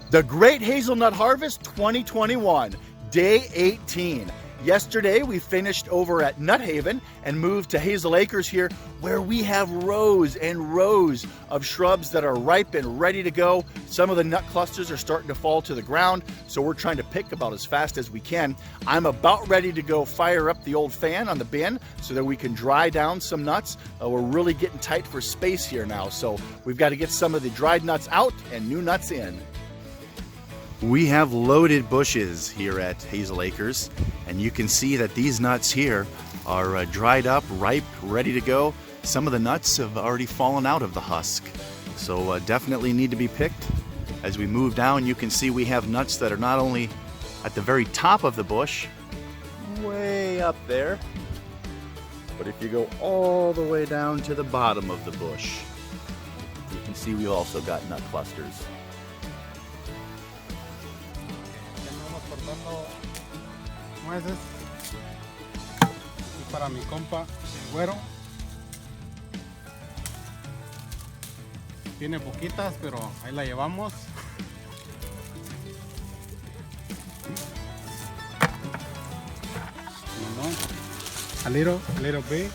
The Great Hazelnut Harvest 2021, Day 18. Yesterday we finished over at Nut Haven and moved to Hazel Acres here, where we have rows and rows of shrubs that are ripe and ready to go. Some of the nut clusters are starting to fall to the ground, so we're trying to pick about as fast as we can. I'm about ready to go fire up the old fan on the bin so that we can dry down some nuts. We're really getting tight for space here now, so we've got to get some of the dried nuts out and new nuts in. We have loaded bushes here at Hazel Acres, and you can see that these nuts here are dried up, ripe, ready to go. Some of the nuts have already fallen out of the husk, so definitely need to be picked. As we move down, you can see we have nuts that are not only at the very top of the bush, way up there, but if you go all the way down to the bottom of the bush, you can see we've also got nut clusters. Nueces y para mi compa el güero tiene poquitas, pero ahí la llevamos. A little bit.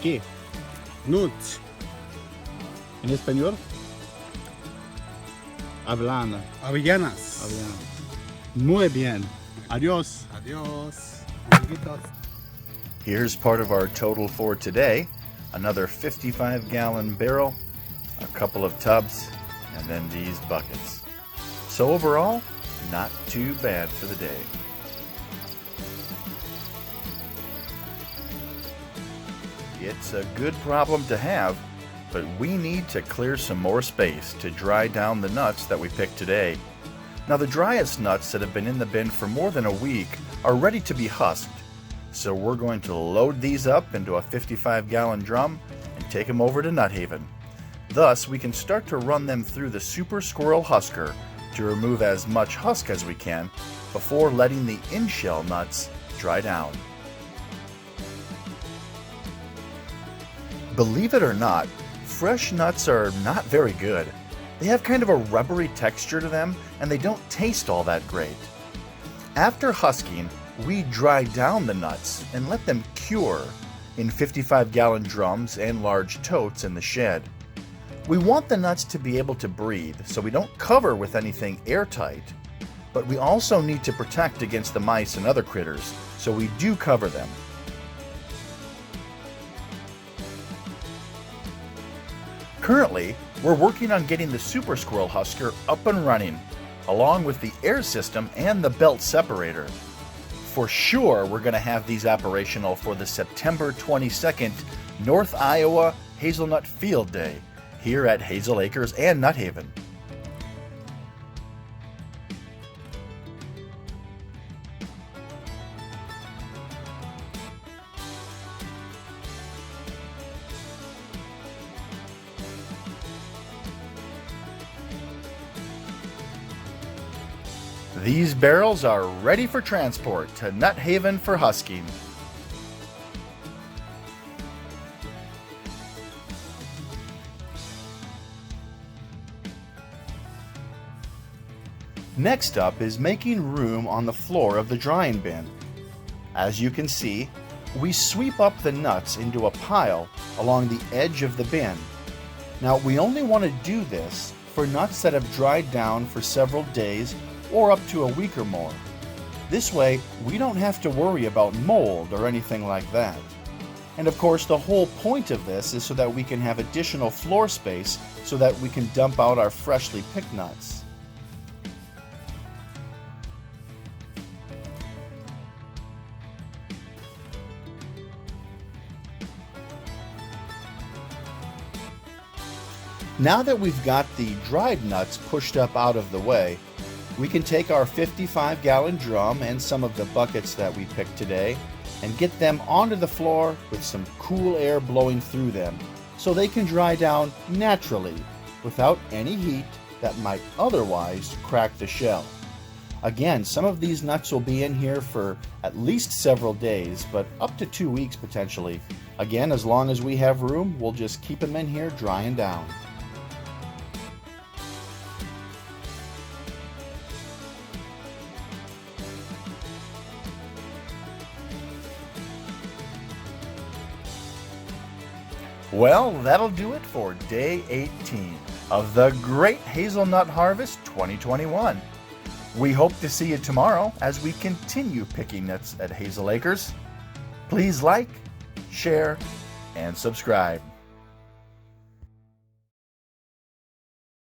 ¿Qué? Nuts. ¿En español? Hablando. Avellanas. Muy bien. Adiós. Adiós. Amiguitos. Here's part of our total for today. Another 55-gallon barrel, a couple of tubs, and then these buckets. So overall, not too bad for the day. It's a good problem to have, but we need to clear some more space to dry down the nuts that we picked today. Now, the driest nuts that have been in the bin for more than a week are ready to be husked, so we're going to load these up into a 55-gallon drum and take them over to Nut Haven. Thus, we can start to run them through the Super Squirrel Husker to remove as much husk as we can before letting the in-shell nuts dry down. Believe it or not, fresh nuts are not very good. They have kind of a rubbery texture to them, and they don't taste all that great. After husking, we dry down the nuts and let them cure in 55-gallon drums and large totes in the shed. We want the nuts to be able to breathe, so we don't cover with anything airtight, but we also need to protect against the mice and other critters, so we do cover them. Currently, we're working on getting the Super Squirrel Husker up and running, along with the air system and the belt separator. For sure, we're going to have these operational for the September 22nd North Iowa Hazelnut Field Day here at Hazel Acres and Nut Haven. These barrels are ready for transport to Nut Haven for husking. Next up is making room on the floor of the drying bin. As you can see, we sweep up the nuts into a pile along the edge of the bin. Now, we only want to do this for nuts that have dried down for several days or up to a week or more. This way, we don't have to worry about mold or anything like that. And of course, the whole point of this is so that we can have additional floor space so that we can dump out our freshly picked nuts. Now that we've got the dried nuts pushed up out of the way, we can take our 55-gallon drum and some of the buckets that we picked today and get them onto the floor with some cool air blowing through them so they can dry down naturally without any heat that might otherwise crack the shell. Again, some of these nuts will be in here for at least several days, but up to 2 weeks potentially. Again, as long as we have room, we'll just keep them in here drying down. Well, that'll do it for day 18 of the Great Hazelnut Harvest 2021. We hope to see you tomorrow as we continue picking nuts at Hazel Acres. Please like, share, and subscribe.